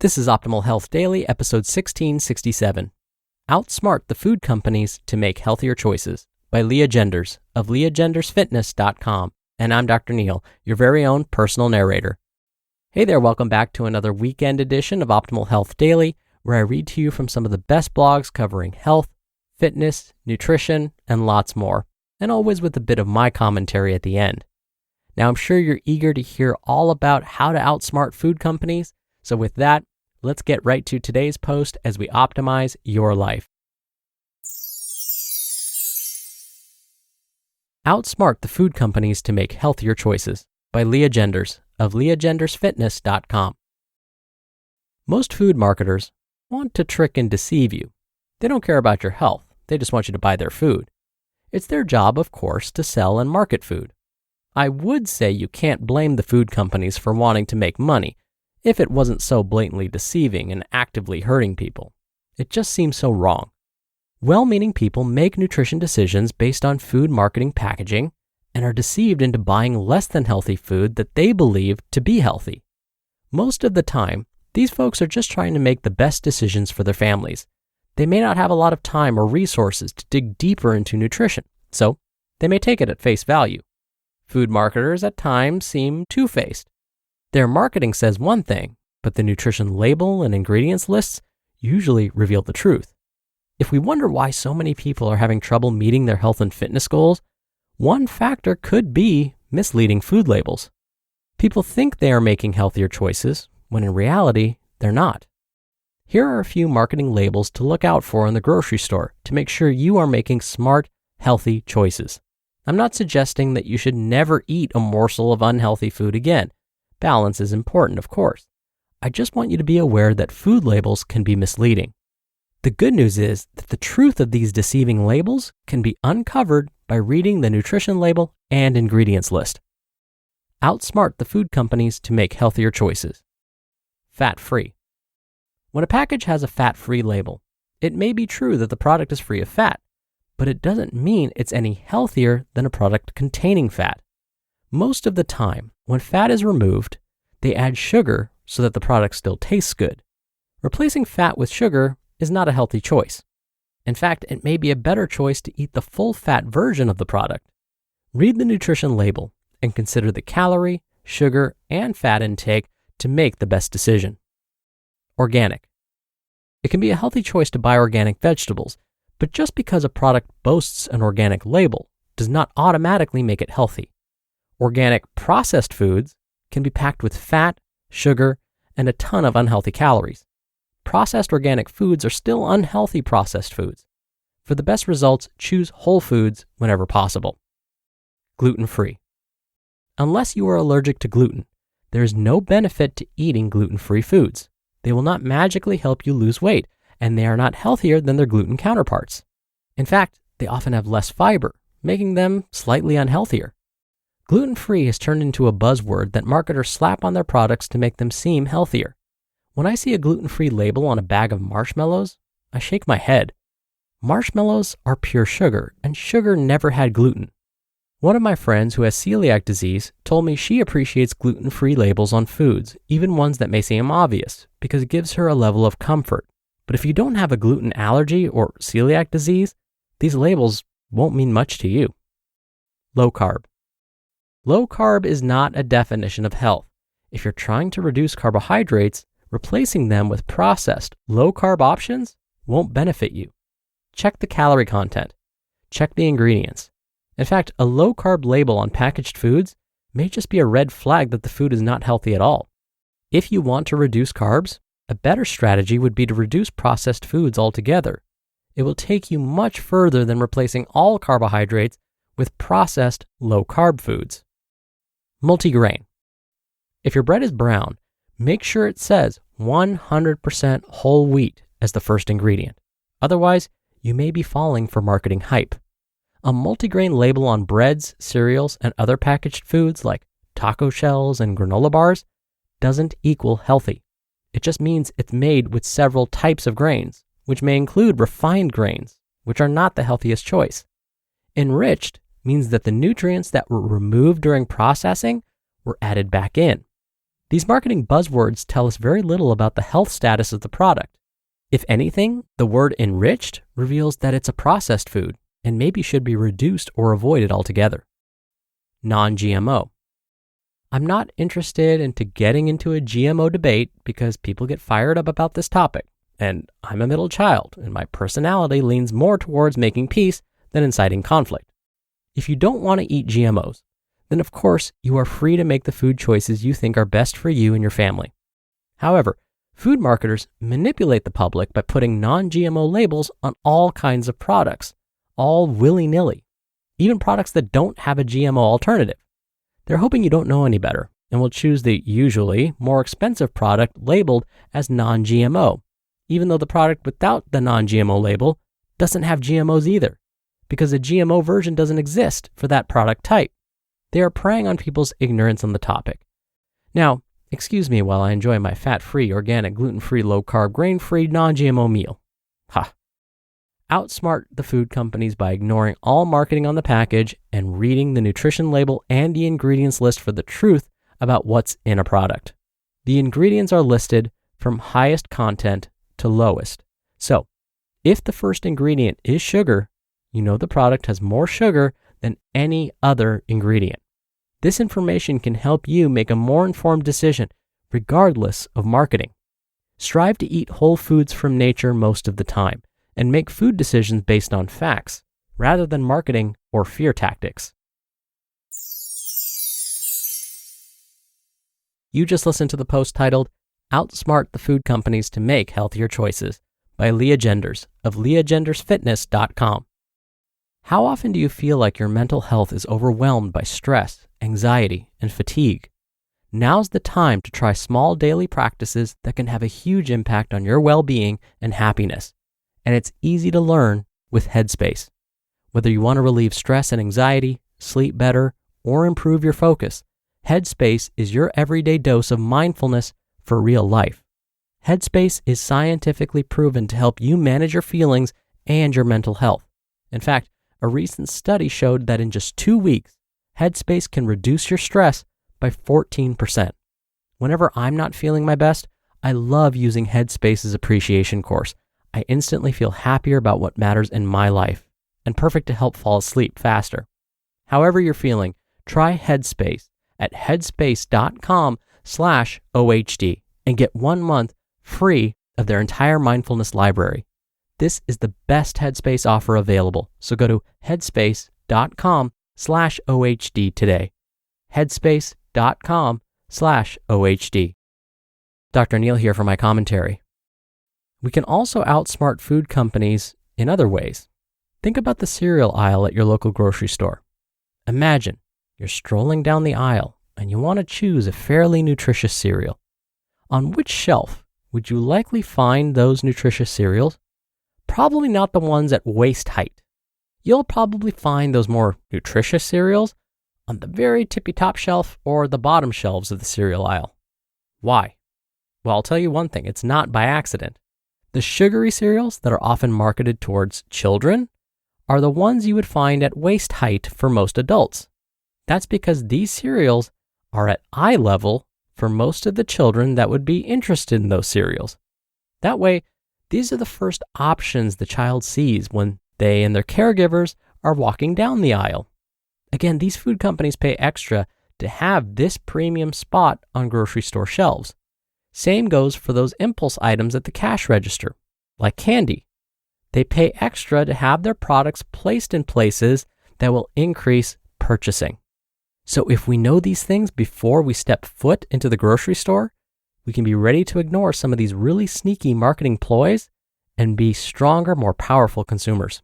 This is Optimal Health Daily, episode 1667. Outsmart the food companies to make healthier choices by Lea Genders of LeaGendersFitness.com. And I'm Dr. Neil, your very own personal narrator. Hey there, welcome back to another weekend edition of Optimal Health Daily, where I read to you from some of the best blogs covering health, fitness, nutrition, and lots more, and always with a bit of my commentary at the end. Now, I'm sure you're eager to hear all about how to outsmart food companies, so with that, let's get right to today's post as we optimize your life. Outsmart the food companies to make healthier choices by Lea Genders of LeaGendersFitness.com. Most food marketers want to trick and deceive you. They don't care about your health. They just want you to buy their food. It's their job, of course, to sell and market food. I would say you can't blame the food companies for wanting to make money if it wasn't so blatantly deceiving and actively hurting people. It just seems so wrong. Well-meaning people make nutrition decisions based on food marketing packaging and are deceived into buying less than healthy food that they believe to be healthy. Most of the time, these folks are just trying to make the best decisions for their families. They may not have a lot of time or resources to dig deeper into nutrition, so they may take it at face value. Food marketers at times seem two-faced. Their marketing says one thing, but the nutrition label and ingredients lists usually reveal the truth. If we wonder why so many people are having trouble meeting their health and fitness goals, one factor could be misleading food labels. People think they are making healthier choices, when in reality, they're not. Here are a few marketing labels to look out for in the grocery store to make sure you are making smart, healthy choices. I'm not suggesting that you should never eat a morsel of unhealthy food again. Balance is important, of course. I just want you to be aware that food labels can be misleading. The good news is that the truth of these deceiving labels can be uncovered by reading the nutrition label and ingredients list. Outsmart the food companies to make healthier choices. Fat-free. When a package has a fat-free label, it may be true that the product is free of fat, but it doesn't mean it's any healthier than a product containing fat. Most of the time, when fat is removed, they add sugar so that the product still tastes good. Replacing fat with sugar is not a healthy choice. In fact, it may be a better choice to eat the full fat version of the product. Read the nutrition label and consider the calorie, sugar, and fat intake to make the best decision. Organic. It can be a healthy choice to buy organic vegetables, but just because a product boasts an organic label does not automatically make it healthy. Organic processed foods can be packed with fat, sugar, and a ton of unhealthy calories. Processed organic foods are still unhealthy processed foods. For the best results, choose whole foods whenever possible. Gluten-free. Unless you are allergic to gluten, there is no benefit to eating gluten-free foods. They will not magically help you lose weight, and they are not healthier than their gluten counterparts. In fact, they often have less fiber, making them slightly unhealthier. Gluten-free has turned into a buzzword that marketers slap on their products to make them seem healthier. When I see a gluten-free label on a bag of marshmallows, I shake my head. Marshmallows are pure sugar, and sugar never had gluten. One of my friends who has celiac disease told me she appreciates gluten-free labels on foods, even ones that may seem obvious, because it gives her a level of comfort. But if you don't have a gluten allergy or celiac disease, these labels won't mean much to you. Low carb. Low carb is not a definition of health. If you're trying to reduce carbohydrates, replacing them with processed, low-carb options won't benefit you. Check the calorie content. Check the ingredients. In fact, a low-carb label on packaged foods may just be a red flag that the food is not healthy at all. If you want to reduce carbs, a better strategy would be to reduce processed foods altogether. It will take you much further than replacing all carbohydrates with processed, low-carb foods. Multigrain. If your bread is brown, make sure it says 100% whole wheat as the first ingredient. Otherwise, you may be falling for marketing hype. A multigrain label on breads, cereals, and other packaged foods like taco shells and granola bars doesn't equal healthy. It just means it's made with several types of grains, which may include refined grains, which are not the healthiest choice. Enriched means that the nutrients that were removed during processing were added back in. These marketing buzzwords tell us very little about the health status of the product. If anything, the word enriched reveals that it's a processed food and maybe should be reduced or avoided altogether. Non-GMO. I'm not interested into getting into a GMO debate because people get fired up about this topic, and I'm a middle child, and my personality leans more towards making peace than inciting conflict. If you don't want to eat GMOs, then of course you are free to make the food choices you think are best for you and your family. However, food marketers manipulate the public by putting non-GMO labels on all kinds of products, all willy-nilly, even products that don't have a GMO alternative. They're hoping you don't know any better and will choose the usually more expensive product labeled as non-GMO, even though the product without the non-GMO label doesn't have GMOs either, because a GMO version doesn't exist for that product type. They are preying on people's ignorance on the topic. Now, excuse me while I enjoy my fat-free, organic, gluten-free, low-carb, grain-free, non-GMO meal. Ha! Outsmart the food companies by ignoring all marketing on the package and reading the nutrition label and the ingredients list for the truth about what's in a product. The ingredients are listed from highest content to lowest. So, if the first ingredient is sugar, you know the product has more sugar than any other ingredient. This information can help you make a more informed decision regardless of marketing. Strive to eat whole foods from nature most of the time and make food decisions based on facts rather than marketing or fear tactics. You just listened to the post titled, Outsmart the Food Companies to Make Healthier Choices by Lea Genders of LeaGendersFitness.com. How often do you feel like your mental health is overwhelmed by stress, anxiety, and fatigue? Now's the time to try small daily practices that can have a huge impact on your well-being and happiness. And it's easy to learn with Headspace. Whether you want to relieve stress and anxiety, sleep better, or improve your focus, Headspace is your everyday dose of mindfulness for real life. Headspace is scientifically proven to help you manage your feelings and your mental health. In fact, a recent study showed that in just 2 weeks, Headspace can reduce your stress by 14%. Whenever I'm not feeling my best, I love using Headspace's appreciation course. I instantly feel happier about what matters in my life and perfect to help fall asleep faster. However you're feeling, try Headspace at headspace.com/OHD and get 1 month free of their entire mindfulness library. This is the best Headspace offer available, so go to headspace.com/OHD today. Headspace.com/OHD. Dr. Neil here for my commentary. We can also outsmart food companies in other ways. Think about the cereal aisle at your local grocery store. Imagine you're strolling down the aisle and you want to choose a fairly nutritious cereal. On which shelf would you likely find those nutritious cereals? Probably not the ones at waist height. You'll probably find those more nutritious cereals on the very tippy-top shelf or the bottom shelves of the cereal aisle. Why? Well, I'll tell you one thing, it's not by accident. The sugary cereals that are often marketed towards children are the ones you would find at waist height for most adults. That's because these cereals are at eye level for most of the children that would be interested in those cereals. That way, these are the first options the child sees when they and their caregivers are walking down the aisle. Again, these food companies pay extra to have this premium spot on grocery store shelves. Same goes for those impulse items at the cash register, like candy. They pay extra to have their products placed in places that will increase purchasing. So if we know these things before we step foot into the grocery store, we can be ready to ignore some of these really sneaky marketing ploys and be stronger, more powerful consumers.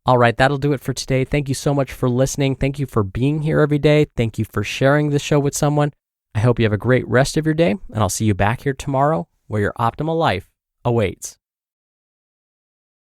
All right, that'll do it for today. Thank you so much for listening. Thank you for being here every day. Thank you for sharing the show with someone. I hope you have a great rest of your day, and I'll see you back here tomorrow where your optimal life awaits.